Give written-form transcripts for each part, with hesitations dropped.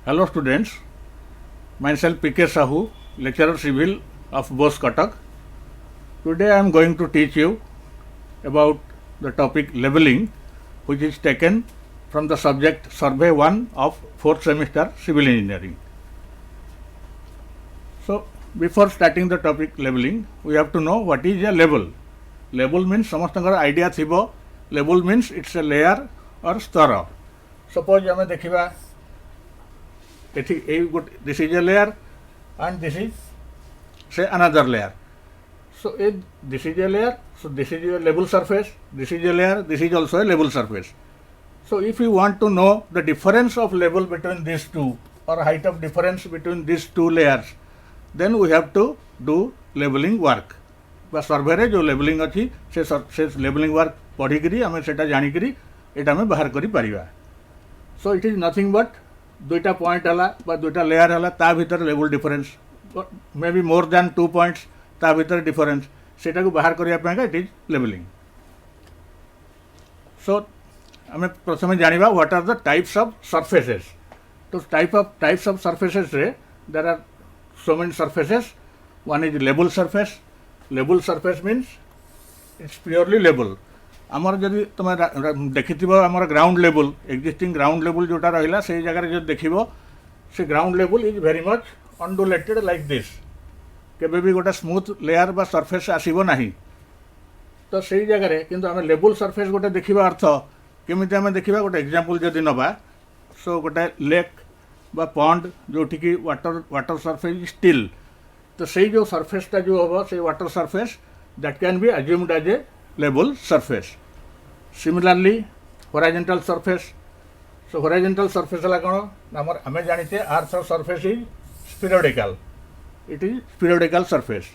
Hello students, myself PK Sahu, lecturer civil of BOS Cuttack. Today I am going to teach you about the topic leveling, which is taken from the subject Survey 1 of 4th semester civil engineering. So before starting the topic leveling, we have to know what is a level. Level means समस्तଙ୍କର idea थिबो, level means it's a layer or स्तर. Suppose हमें देखिबा this is a layer and this is say another layer. So this is a layer, so this is a level surface, this is a layer, this is also a level surface. So if you want to know the difference of level between these two or height of difference between these two layers, then we have to do leveling work. बा सर्वे रे जो levelling अच्छी से levelling work पढ़ी करी आमे सेटा जानी करी एटा में बाहर करी परिबा. So it is nothing but दुईटा पॉइंट हला बा दुईटा लेयर हला ता भीतर level difference may be more than 2 points ता भीतर डिफरेंस सेटा को बाहर करिया पय इट इज लेवलिंग. सो आमे प्रथमे जानिबा what are the types of surfaces. तो टाइप्स ऑफ सरफेसेस रे there are so many surfaces. One is level surface. Level surface means it's purely level. आमर जदि तुम देखिथिबो आमर ground level existing ground level जोटा रहिला से जगह जो देखिबो से ground level is very much undulated like this. केबे भी गोटे स्मूथ लेयर बा सरफेस आसीबो नाही. तो सेही जगह रे किंतु आमे लेवल सरफेस गोटे देखिबा अर्थ केमिति आमे देखिबा गोटे एग्जांपल जदि नबा. सो गोटे लेक बा पॉन्ड जोठी की वाटर सरफेस स्टिल. तो सही जो सरफेसटा जो हम से water surface that can be assumed as a level surface. Similarly horizontal surface. So horizontal surface है कौन आम आम जानी earth surface is spheroidical. It is spheroidical surface.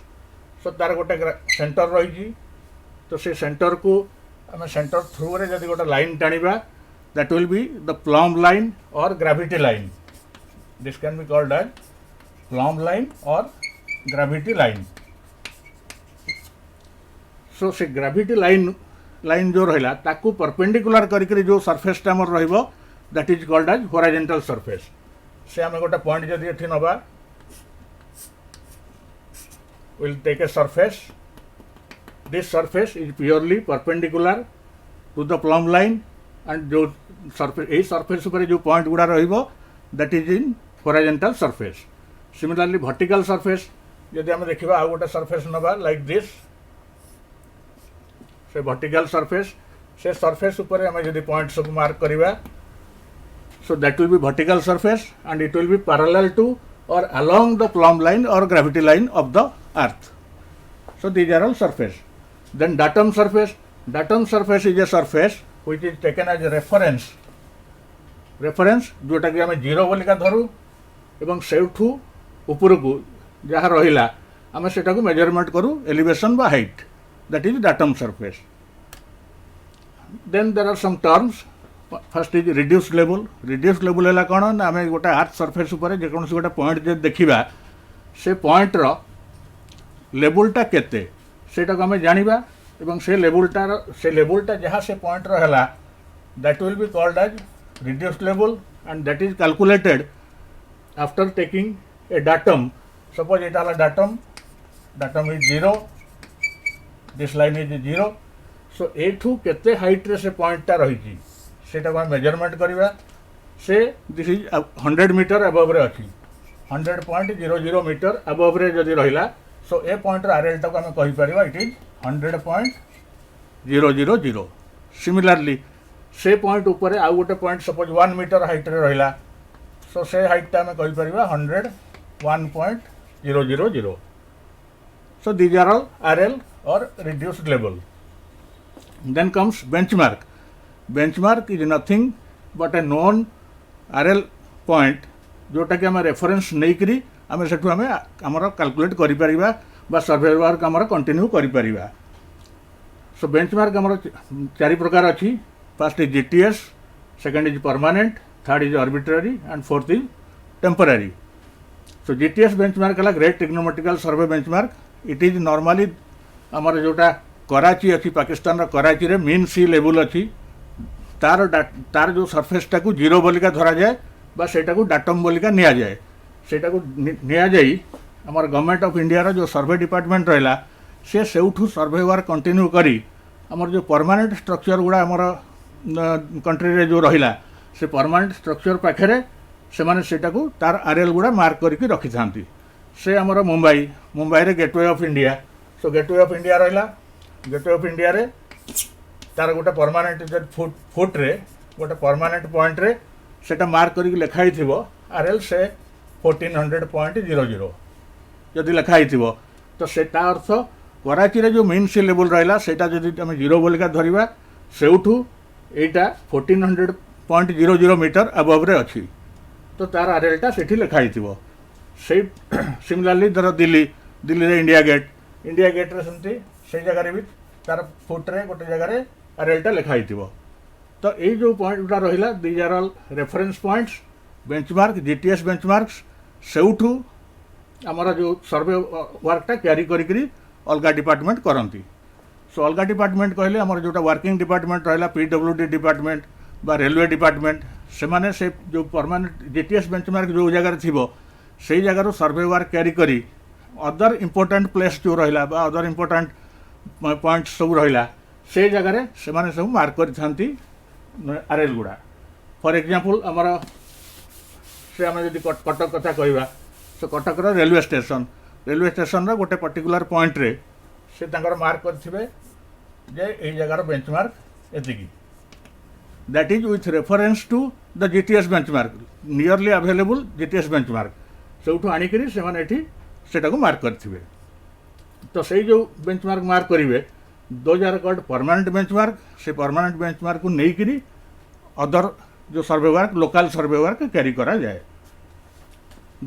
So तार गोटे सेंटर रही. तो से सेंटर को आम सेंटर थ्रू रे जब गोटे लाइन टाणिबा that will be the plumb line और gravity line. This can be called as plumb line और ग्रेविटी लाइन. सो से ग्रेविटी लाइन जो रहा ताकू परपेंडिकुलर करके जो सरफेसटा आमर रहिबो that is called as horizontal surface. से आम गोटे पॉइंट जदि एठी नबा will take a surface. This surface is purely perpendicular to the plumb line and जो सरफेस ए सरफेस ऊपर जो पॉइंट गुडा रहिबो that is in horizontal surface. Similarly vertical surface जदि आम देखिबा आ गोटे सरफेस नबा लाइक दिस से वर्टिकल सरफेस से सरफेस ऊपर आम जदि पॉइंट सब मार्क करिबा so that will be vertical surface and it will be parallel to और अलोंग द प्लम लाइन और gravity line of the earth. So these are all surface. Then datum surface. Datum surface is a surface which is taken as reference. Reference जोटा कि आम zero बोलिका धरू एवं सेठू ऊपर को जहाँ रहा आम सेटा को मेजरमेंट करूँ एलिवेशन बा height. That is datum surface. Then there are some terms. First is reduced level. Reduced level है कौन ना आम गोटे अर्थ सरफेस उपर जेकोसी गोटे पॉइंट जब देखा से पॉइंटर लेवलटा केते सेटा को आम जानिबा एवं से लेवलटा जहाँ से पॉइंटर है that will be called as reduced level and that is calculated after taking a datum. Suppose it आला datum is 0. This line is 0. So एठू केते हाइट रे से पॉइंटटा रही सेटा को मेजरमेंट करिबा. से दिस इज 100 मीटर अबव रे अछि. 100.00 मीटर अबव रे जदि रहिला सो ए पॉइंट र आरएल टा को हम कहि परिबा इट इज 100.000. सिमिलरली से पॉइंट ऊपर आ गोटे पॉइंट सपोज 1 मीटर हाइट रे रहिला सो से हाइट टा हम कहि परिबा 101.000. So these are all RL or reduced level. Then comes benchmark. Benchmark is nothing but a known RL point जोटा कि आम रेफरेंस नहीं करी आम से आमर कैलकुलेट करिपरिबा बा सर्वे वर्क आमर कंटिन्यू करिपरिबा. सो बेंचमार्क आमर 4 प्रकार अच्छी. First is GTS, second is permanent, third is arbitrary and fourth is temporary. So GTS benchmark है great trigonometrical survey benchmark. It is normally आमर जोटा कराची अच्छी पाकिस्तान कराची रे मीन सी लेवल अच्छी तार जो सरफेसटा को जीरो बोलिका धरा जाए बा सेटा को डाटम बोलिका निया जाए सेटा को निया जाई हमर गवर्नमेंट ऑफ इंडिया रो जो सर्वे डिपार्टमेंट रहला से सेउठू सर्वे वर्क कंटिन्यू करी हमर जो परमानेंट स्ट्रक्चर गुड़ा हमर कंट्री रे जो रहिला से परमानेंट स्ट्रक्चर पाखरे से माने सेटा को तार आरएल गुड़ा मार्क करके रखि थांती से हमर मुंबई रे gateway of India so gateway of India रहिला गेटवे ऑफ इंडिया रे तार गोटे परमानेंट फुट रे गोटे परमानेंट पॉइंट रे सेटा मार्क करके लिखाई थिबो आरएल से 1400.00 जदि लिखाई थिबो तो सेटा अर्थ कराची रे जो मेन सी लेवल रहिला सेटा जदि हम 0 बोलिका धरिबा सेउठू एटा 1400.00 मीटर अबव रे अछि तो तार आरएलटा सेठी लिखाई थिबो से सिमिलरली धर दिल्ली रे इंडिया गेट रे सेमती से जगह रे भी तार फुट रे गोटे जगह रे आरएलटा लिखाई थिबो तो ये जो पॉइंट गुड़ा रहिला these are all reference points benchmark GTS benchmarks सेउठू आमर जो सर्वे वर्कटा क्यारी करी अलगा डिपार्टमेंट करती सो अलगा डिपार्टमेंट कहले आमर जोटा वर्किंग डिपार्टमेंट रहिला पीडब्ल्यूडी डिपार्टमेंट बा रेलवे डिपार्टमेंट से माने से जो परमानेंट जीटीएस बेंचमार्क जो जगह थिबो से जगह सर्वे वर्क क्यारी करी अदर इंपोर्टेंट प्लेस जो रहिला बा अदर इंपोर्टेंट पॉइंट सब रहिला से जगह से माने सब मार्क करि थांती आरएल गुड़ा फॉर एग्जांपल आमर से आम जदि कटक कथा कहवा तो कटक रेलवे स्टेशन गोटे पर्टिकुलर पॉइंट रे से तांकर मार्क करथिबे जे ए जगार बेंचमार्क एतिकी that is with reference to the GTS benchmark nearly available GTS benchmark सेउठू आनिकरी से माने एठी सेटा को मार्क करथिबे तो से जो बेंचमार्क मार्क करिवे those are called permanent benchmark से परमानेंट बेंचमार्क को नहीं अदर जो survey work local survey work carry करा जाए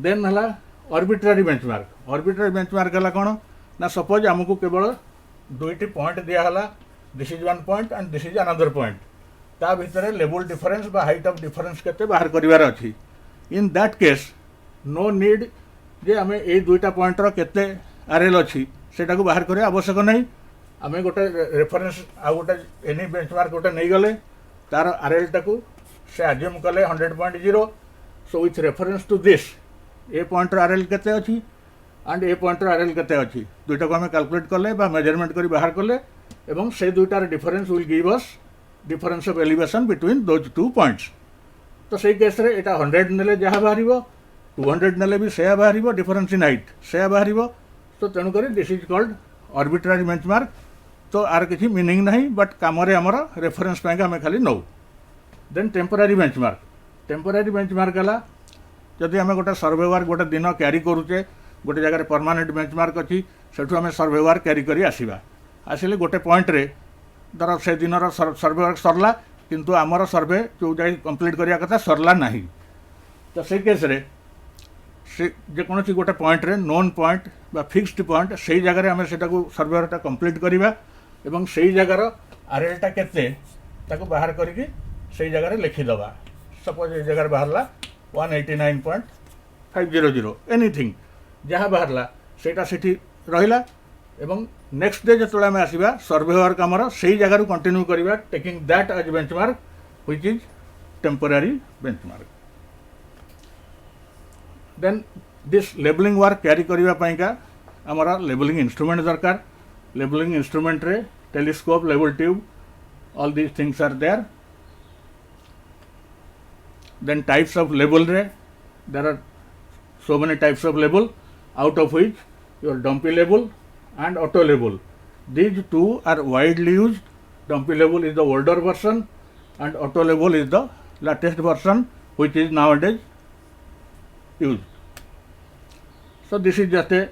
देन हला आर्बिट्रारी बेंचमार्क हला कौन ना सपोज आमको केवल दुईटी पॉइंट दिया हला this is one point and this is another point ता भितर लेवल डिफरेंस बा हाइट ऑफ डिफरेंस केते बाहर करिवार अछि in that case no need जे आमे ए दुईटा पॉइंट रो केते आरएल अछि सेटा को बाहर करिया आवश्यक नहीं आमे गोटे रेफरेंस आ गोटे एनी बेंचमार्क गोटे नहीं गले तार आरएल टाकू से आज्यूम कले 100.0 so with reference to this a point RL केते अछि एंड ए पॉइंट आरएल केते अछि दुईटा को आमे कैलकुलेट कले बा मेजरमेंट करी बाहर कले एवं से दुईटार difference will give us difference of elevation between those two points तो से केस रे एटा 100 नेले जहा बाहरिबो 200 नेले भी सेया बाहरिबो डिफरेंस इन हाइट सेया बाहरिबो तो तेणु करी this is called arbitrary benchmark तो आर किसी मीनिंग नहीं बट कामरे आमर रेफरेंस पाएंगे हमें खाली नौ देन टेम्परारी बेंचमार्क है जदि आम गोटे सर्वे वर्क गोटे दिन क्यारी करुचे गोटे जगह परमानेंट बेंचमार्क अच्छी सेठू आम सर्वे वर्क क्यारी करी आसवा आसिले गोटे पॉइंट रे धर से दिन सर्वे वर्क सरला किंतु आमर सर्वे जो जाए कंप्लीट करिया कथा सरला नहीं तो से केस रे से जेकोसी गोटे पॉइंट रे नोन पॉइंट बा फिक्स्ड पॉइंट से जगह आम से सर्वे वर्कटा कंप्लीट करवा एवं से जगार आरएलटा केते ताको बाहर करके से जगह लिखिदबा सपोज ये जगह बाहरला 189.500 एनीथिंग जहाँ बाहरला सेटा सेठी रहिला एवं नेक्स्ट डे जो आम आसवा सर्वे वर्क आमर से जगह कंटिन्यू करवा taking that as benchmark which is temporary benchmark then this levelling work carry करबा पाइका आमर लेबलिंग इंस्ट्रूमेंट दरकार लेबलिंग इंस्ट्रूमेंट रे telescope level tube all these things are there then types of label रे there are so many types of label out of which your dumpy label and auto label these two are widely used dumpy label is the older version and auto label is the latest version which is nowadays used so this is just a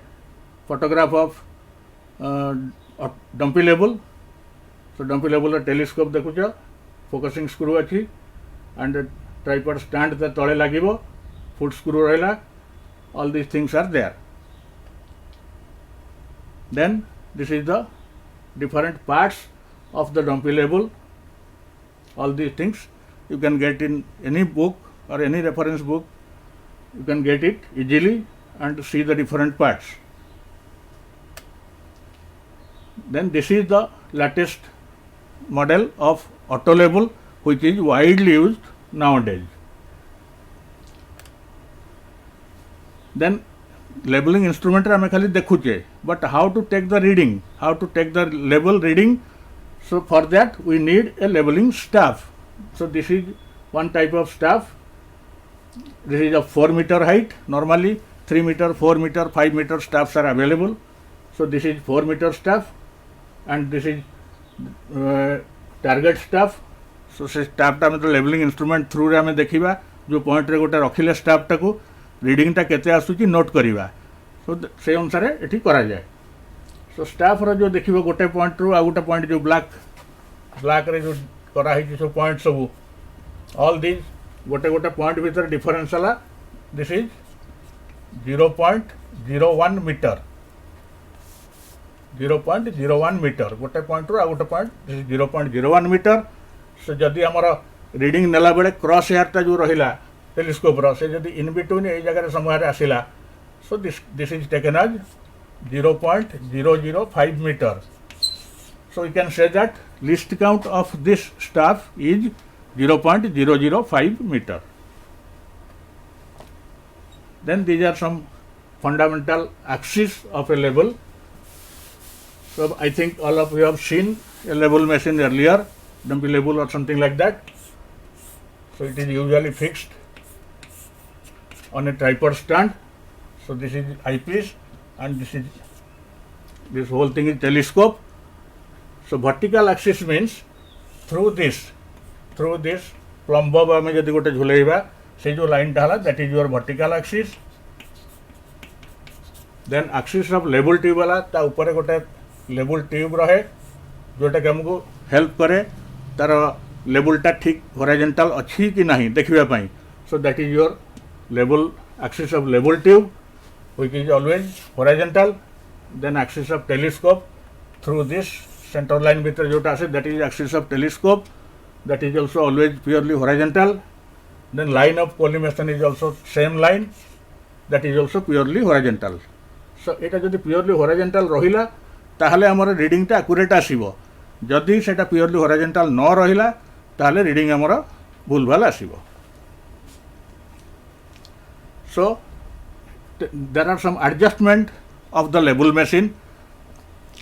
photograph of dumpy label so dumpy label telescope देखुच focusing screw अच्छी and tripod stand तले लगे foot screw रहा all these things are there then this is the different parts of the dumpy label all these things you can get in any book or any reference book you can get it easily and see the different parts then this is the latest model of auto label which is widely used nowadays then labeling instrument रे आमे खाली देखुचे, but how to take the reading, how to take the label reading, so for that we need a labeling staff. So this is one type of staff. This is of 4 meter height. Normally 3 meter, 4 meter, 5 meter staffs are available. So this is 4 meter staff, and this is target staff. So से staff टा मतलब labeling instrument through रे आमे देखिबा जो point रे गोटे रखिले staff टा को reading टा केते आसुची note करिबा. So से अनुसार एठी करा जाए. So staff रो जो देखिबो गोटे point रो आ गोटे point जो black रे जो करा है जो point सब all these गोटे गोटे point भीतर difference वाला. This is 0.01 meter. 0.01 meter गोटे point रो आ गोटे point this is 0.01 meter. So जदि हमारा रीडिंग नेला बेले क्रॉस हेयरटा जो रहिला टेलीस्कोप रो से जदि इन बिटवीन ए जगह समय रे आसिला, so this is taken as 0.005 meter. So you can say that least count of this staff is 0.005 meter. Then these are some fundamental axes of a label. So I think all of you have seen a label machine earlier, dumpy label or something like that. So it is usually fixed on a tripod stand. So this is eyepiece, and this whole thing is telescope. So vertical axis means through this plumb bob में जदि गोटे झुलेइबा से जो line टा हला, that is your vertical axis. Then axis of label tube वाला ता ऊपर गोटे label tube रहे जोटा कि हमको हेल्प करे तार लेबल टा ठीक हॉरिजॉन्टल अच्छी कि नहीं देखिबा पई. So that is your label axis of label tube which is always horizontal. Then axis of telescope through this centre line भीतर जोटा आसे that is axis of telescope, that is also always purely horizontal. Then line of collimation is also same line, that is also purely horizontal. सो एटा जदि purely horizontal रहिला ताहले हमर reading टा accurate आसीबो. जदि सेटा प्योरली हॉरिजॉन्टल न रहिला ताहले रीडिंग हमर भूल भाल आसीबो. So there are some adjustment of the label machine.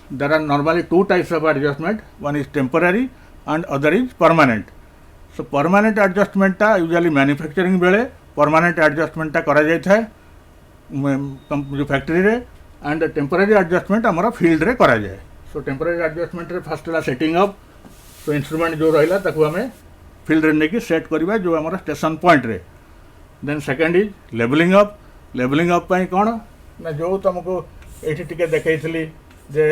There are normally two types of adjustment. One is temporary and other is permanent. So permanent adjustment टा usually manufacturing बेले permanent adjustment टा करा जाय थाए जो फैक्ट्री रे, and temporary adjustment हमारा field रे करा जाए. So temporary adjustment रे फर्स्ट ला सेटिंग अप. So instrument जो रहिला ताकू हमें field रे नेकी सेट करिबा जो हमारा स्टेशन पॉइंट रे. Then second is labeling up. Labeling up पाई कौन ना जो तुमको एठी टिके देखैथली जे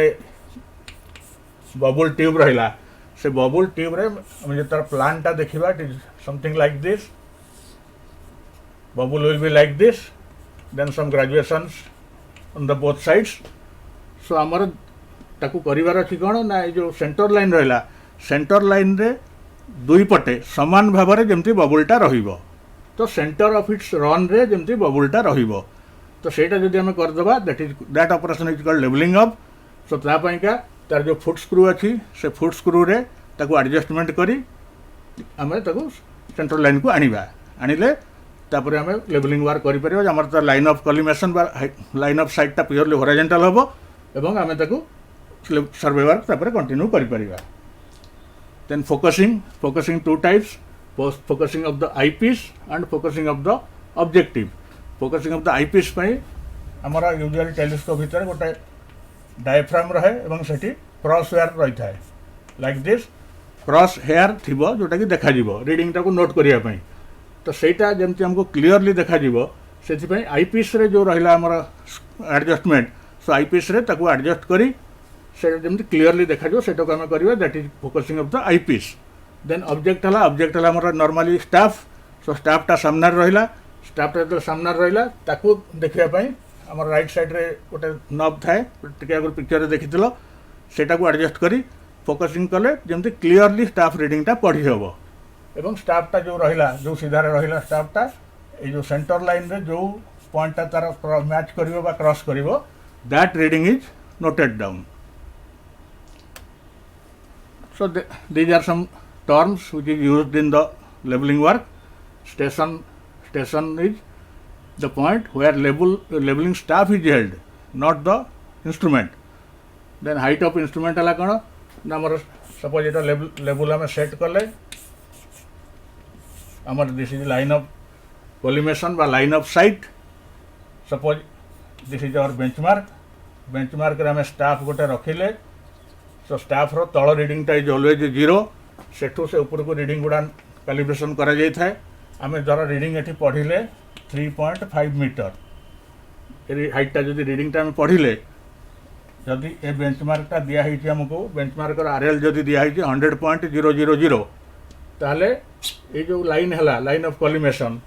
बबल ट्यूब रहिला से बबल ट्यूब रे हम जे तार प्लान टा देखिबा it is something like this. Bubble will be like this, then some graduations on the both sides. So आमर ताकू करिवार अछि कोन ना जो सेंटर लाइन रहिला, सेंटर लाइन रे दुई पटे समान भाबरे जेमति बबलटा रहिबो. तो सेंटर ऑफ इट्स रन रे जेमति बबलटा रहिबो. तो सेटा जदि हम कर दबा that operation is called levelling up. So ता पई का तार जो फुट स्क्रू अछि से फुट स्क्रू रे ताकू एडजस्टमेंट करी हमें ताकू सेंटर लाइन को आनिबा. आनिले तापर हमें लेबलिंग वर्क करि परिबो. हमर त लाइन ऑफ कॉलिमेशन बा लाइन ऑफ साइड टा प्योरली हॉरिजॉन्टल होबो एवं हमें ताकू सर्वे वर्क तापर कंटिन्यू करि परिबा. Then focusing two types, focusing of the eyepiece and focusing of the objective. Focusing of the eyepiece पई हमारा यूजुअली टेलीस्कोप भीतर गोटे डायफ्राम रहे एवं सेठी क्रॉस हेयर रही थाए लाइक दिस. क्रॉस हेयर थिबो जोटा कि देखा जिवो रीडिंग टाको नोट करिया पई. तो सेटा जेमति हमको क्लियरली देखा जिवो सेथि पई आईपीस रे जो रहिला हमारा एडजस्टमेंट. सो आईपीस रे ताको एडजस्ट करी सेटा जेमति क्लियरली देखा जिवो सेटा को हम करिवे. That is focusing of the eyepiece. Then object हला हमारा नॉर्मली स्टाफ. सो स्टाफ टा सामने रहिला, स्टाफ टा जो सामने रहिला ताकू देखिया पई हमर राइट साइड रे गोटे नॉब थाए टिके अगर पिक्चर रे देखितलो सेटा को एडजस्ट करी फोकसिंग कले जेमति क्लियरली स्टाफ रीडिंग टा पढ़ी होबो. एवं स्टाफ टा जो रहिला जो सीधा रे रहिला स्टाफ टा ए जो सेंटर लाइन रे जो पॉइंट टा तार मैच करिवो बा क्रॉस करिवो that reading is noted down. So these are some terms which is used in the labeling work. Station is the point where labeling staff is held, not the instrument. Then height of instrument है कौन ना आमर suppose ये लेबुल आम set कले आमर this is line of collimation बा line of sight suppose this is our benchmark आम स्टाफ गोटे रखिले सो स्टाफ रो तल रीडिंग टा इज ऑलवेज 0 सेठू से ऊपर को रीडिंग गुड़ा कैलिब्रेशन करा जाय थाए आम जरा रीडिंग एठी पढ़िले 3.5 मीटर हाइट टा जदि रीडिंग टा आम पढ़िले जदि ए बेंचमार्कटा दिखाई आमको बेंचमार्कर आरएल जदि दिखाई 100.000 ताहले ये जो लाइन है लाइन ऑफ कोलिमेशन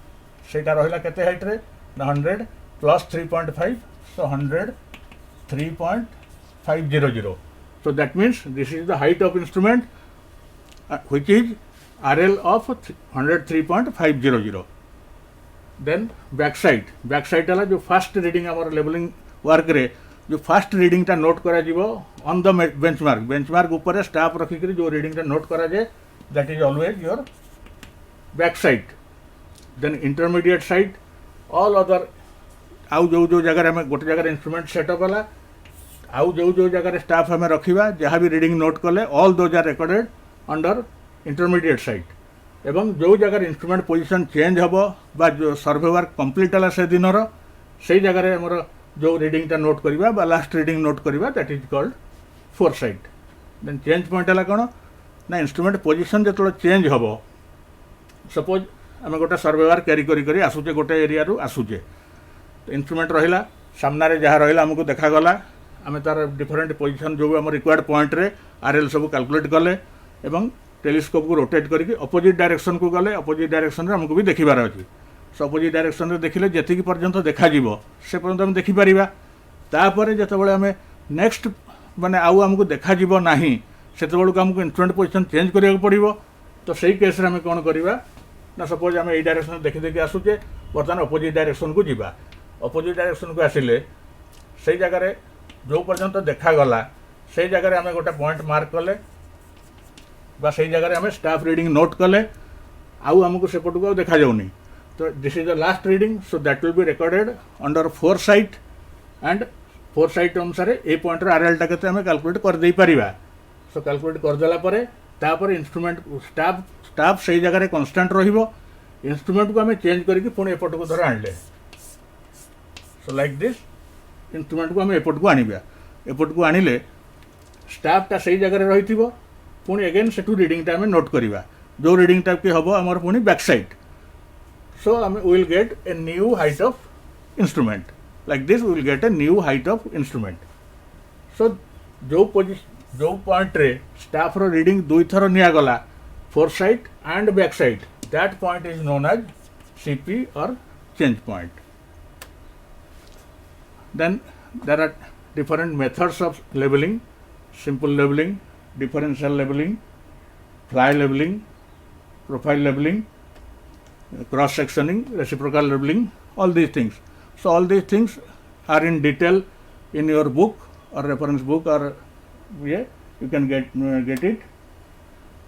सेटा रहिला केते हाइट रे 100 plus 3.5 so 103.500 so that means this is the height of instrument which is RL of 103.500 then backside वाला जो फर्स्ट रीडिंग आमर लेबलिंग वर्क रे जो फास्ट रीडिंग टा नोट करा जीवो ऑन द बेंचमार्क ऊपर स्टाफ रखिक जो रीडिंग टा नोट करा जाए that is always your back side then intermediate side all other आउ जो जगह में गोटे जगह इंस्ट्रूमेंट सेटअप वाला आउ जो जगह स्टाफ हमें रखा जहाँ भी रीडिंग नोट कले all those are recorded under intermediate sight एवं जो जगह इंस्ट्रूमेंट पोजीशन चेंज हम बा जो सर्वे वर्क कंप्लीट है से दिन से जगह आमर जो रीडिंग टा नोट करवा बा लास्ट रीडिंग नोट करवा that is called foresight then change point है कौन ना इंस्ट्रूमेंट पोजीशन जो चेंज हम सपोज आम गोटे सर्वे वर्क कैरी करी आसुचे गोटे एरिया रू आसुचे तो इंस्ट्रूमेंट रहा सामने जहाँ रहा आमको देखागला आम तार डिफरेंट पोजीशन जो आम रिक्वायर्ड पॉइंट रे आरएल सब कैलकुलेट कले एवं टेलीस्कोप को रोटेट करके अपोजिट डायरेक्शन को गले अपोजिट डायरेक्शन रे आमको भी देखिबार अच्छी सो अपोजिट डायरेक्शन रे देखिले जेतिकी पर्यंत देखा जीवो से पर्यंत आम देखि परिबा तापर जेतेबेले आम नेक्स्ट माने आउ आमको देखा जीवो नाही सेतेबेले को आमको इंस्ट्रूमेंट पोजीशन चेंज करिया पड़िबो तो सही केस रे आम कोन करिबा ना सपोज आम ए डायरेक्शन देखि आसुचे बर्तमान अपोजिट डायरेक्शन को जीवा अपोजिट डायरेक्शन को आसिले से जगह जो पर्यंत देखा गला से जगह आम गोटे पॉइंट मार्क कले बा से जगह आम स्टाफ रीडिंग नोट कले आउ आमको सेपट को देखा जाउनी तो this is the last reading so that will be recorded under foresight and foresight अनुसार ए पॉइंट आरएल टा केते आमे कैलकुलेट कर दे परिबा सो कैलकुलेट कर देला परे तापर इंस्ट्रूमेंट स्टाफ से जगह कांस्टेंट रहिबो इंस्ट्रूमेंट को आमे चेंज करके पुणी एपट को धर आनले सो लाइक दिस इंस्ट्रूमेंट को आमे एपट को आनिबा एपट को आनिले स्टाफ टा सही जगह रही पुणी अगेन सेटू रीडिंग टा आमे नोट करिबा जो रीडिंग टा के हबो हमर पुणी back side so we will get a new height of instrument like this we will get a new height of instrument so जो point रे staff रो reading दुई थर निया गला foresight and backside that point is known as CP or change point then there are different methods of labeling simple labeling differential labeling fly labeling profile labeling cross sectioning reciprocal labeling all these things so all these things are in detail in your book or reference book or yeah you can get it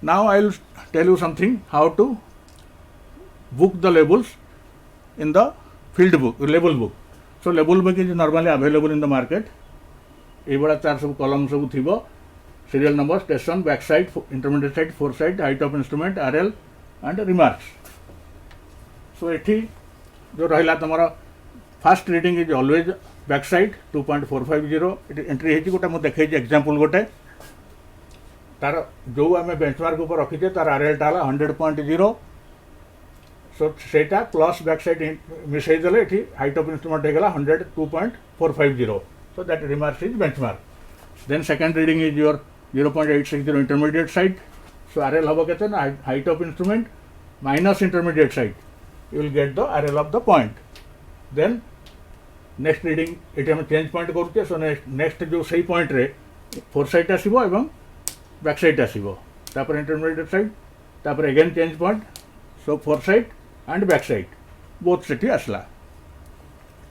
now I will tell you something how to book the labels in the field book label book so label book is normally available in the market ए बड़ा चार सब column सब थिबो serial number station back side intermediate side foresight height of instrument RL and remarks सो एठी जो रहा तुम fast reading is always back side 2.450 entry है गोटे मुझे देखी एग्जांपल गोटे तार जो आम बेंचमार्क ऊपर रखीचे तार आरएल टा 100.0 सो सेटा प्लस बैक साइड मिसईदे ये हाइट ऑफ इंस्ट्रूमेंट होगा 102.450 so that remarks is benchmark then second reading is your 0.860 intermediate sight so RL हम के height of instrument minus intermediate sight you will get the RL of the point then next reading ये हम change point करुचे so next जो सही point रे foresight आसीबो एवं back sight आसीबो तापर इंटरमीडिएट साइड तापर again change point so foresight and back sight both सेठी आसला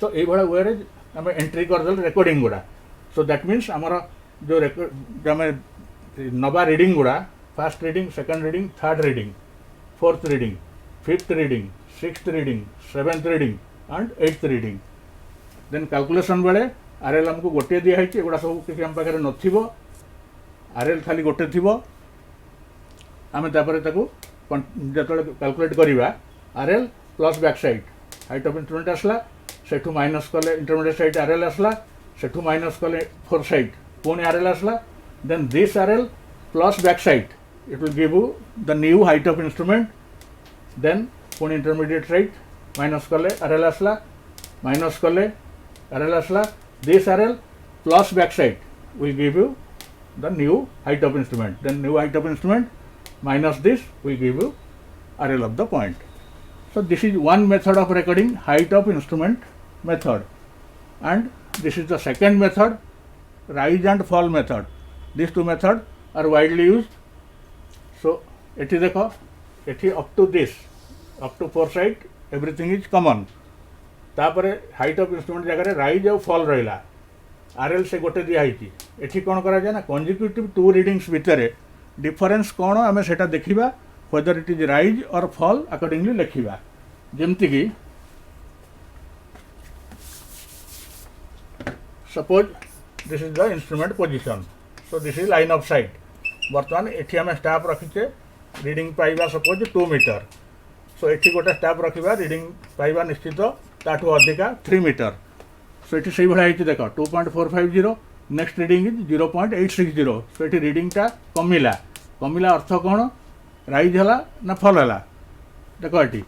तो ये बड़ा वे रे हम एंट्री कर दल रिकॉर्डिंग गुड़ा सो दैट मीन्स आमर जो रिकॉर्ड हमें नवा रीडिंग गुड़ा first reading second reading third reading fourth reading fifth reading sixth reading seventh reading and 8th reading then calculation बेले आरएल हमको गोटे दिखाई एगुड़ा सब किसी आम पाखे नथिबो आरएल खाली गोटे थी आम जो कैलकुलेट करवा RL plus back sight height of instrument आसला सेठू माइनस कले इंटरमीडिएट साइड आरएल आसला सेठू माइनस कले फोर साइड पुणी आरएल आसला then this RL plus back sight it will give you the new height of instrument then पुणी intermediate sight minus कले आरएल आसला माइनस कले आरएल आसला this RL plus back sight will give you the new height of instrument then new height of instrument minus this will give you RL of the point. So this is one method of recording height of instrument method and this is the second method rise and fall method. These two methods are widely used. So एठी देखो एठी up to this up to four side everything is common तापरे height of instrument जगह rise और fall रहिला RL से गोटे दिखाई एठी कौन करा जाए ना कंजिक्यूटिव टू रीडिंग्स भितर डिफरेन्स कौन आम से देखा whether it is rise or fall accordingly लिखा जमती कि suppose this is the instrument position so this is line of sight बर्तमान एठी आम स्टाफ रखीचे रीडिंग पाइबा सपोज 2 मीटर सो एठी गोटे स्टाफ रखा रीडिंग पाइबा निश्चित ताठू अधिका 3 मीटर सो ये से भाई देख 2.450 नेक्स्ट रीडिंग इज 0.860 सो ये रीडिंगटा कमिला कमिला अर्थ कौन राइज है ना फल है देख ये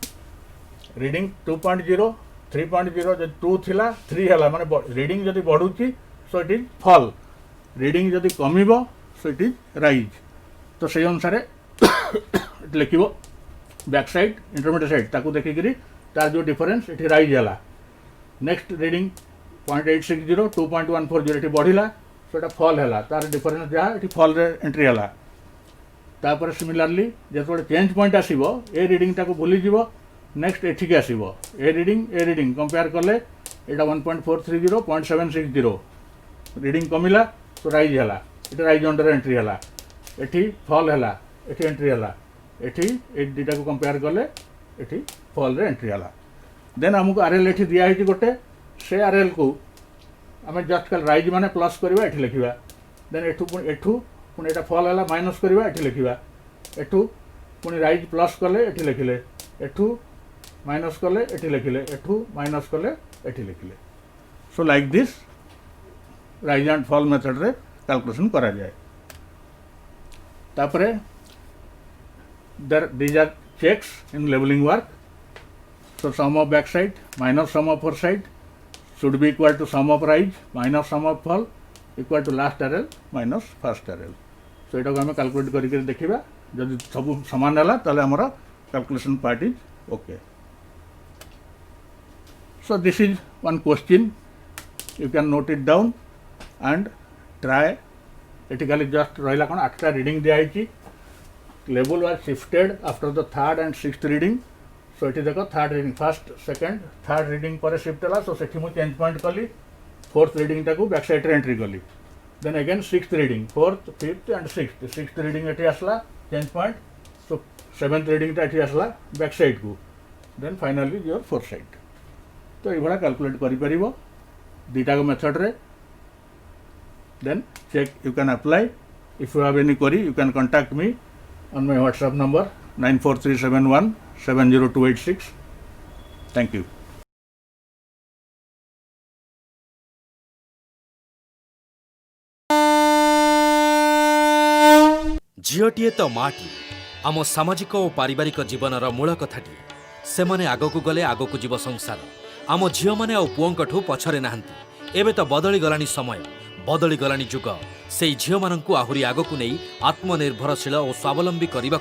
रीडिंग 2.0 3.0 जब 2 थिला 3 है माने रीडिंग जब बढ़ुची सो इट इज फल रीडिंग जब कमिब सो इट इज राइज तो से अनुसार लिख बैक साइड इंटरमीडिएट साइड ताकू देखिकी तार जो डिफरेन्स ये राइज है नेक्स्ट रीडिंग 0.860 2.140 ये बढ़ला सो ये फल है तार डिफरेन्स जहाँ ये फल एंट्री है तापर सिमिलारली जो चेंज पॉइंट आसो ए रीडिंग टाक भूलीज नेक्स्ट एठिक आसो ए रीडिंग कंपेयर कले यहाँ 1.430 0.760 रीडिंग कमिला तो राइज है ये राइज अंडर एंट्री है ये फल है ये एंट्री है ये दुटा को कंपेयर कले ये फल एंट्री है देन आमको आरएल ये दिखाई गोटे से आरएल को आम जस्ट कल राइज माने प्लस करवा ये लिखा देन एठू पुणी यहाँ फल है माइनस करवा ये लिखा एठू पुणी राइज प्लस कले ये लिखिले एठू माइनस कले ये लिखिले एठू माइनस कले ये लिखिले so like this rise and fall method रे कैलकुलेशन करा जाए तापरे these are checks in levelling work so sum of back side minus sum of forward side should be equal to sum of rise minus sum of fall equal to last RL minus first RL so एटा को हमें calculate करके देखिबा जदि सब समान हला ताले हमरा calculation part is okay so this is one question you can note it down and try एटी खाली जस्ट रहिला कोन 8टा रीडिंग दियाई level was shifted after the third and sixth reading so ये देख third reading first second third reading पर shift है सो से चेंज पॉइंट कली फोर्थ रीडिंग टाक बैक साइड एंट्री कली then again sixth reading fourth fifth and sixth reading ये आसला change point so seventh reading ये आसला बैक साइड को then finally your fourth side तो ये कैलकुलेट कर दुटा मेथड रे then check you can apply if you have any query you can contact me on my WhatsApp number 94371 70286 thank you झीटीए तो माटी आम सामाजिक और पारिवारिक जीवनर मूल कथाटी से माने आगकू गले आगकू जीव संसार आम झील मैंने आ पुओंकठू पछरे नाहांती एबे तो बदली गलानी समय बदली गलानी जुग से झील माननकू आहुरी आगकू नहीं आत्मनिर्भरशील और स्वावलंबी करने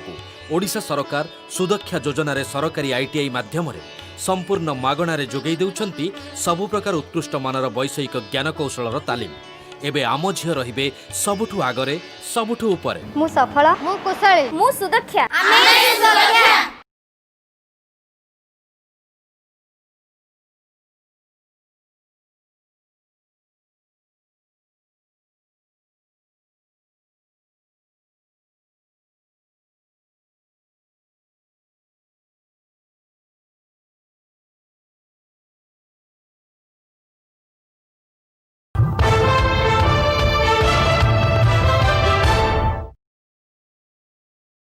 ओडिशा सरकार सुदक्षा योजन सरकारी आईटीआई माध्यम संपूर्ण मागणार जोगई देउछंती सबु प्रकार उत्कृष्ट मानर वैषयिक ज्ञानकौशलर तालीम एबे आम झील रहिबे सबुठू आगरे सबुठू उपरे मु सफल मु कुशली मु सुदक्षा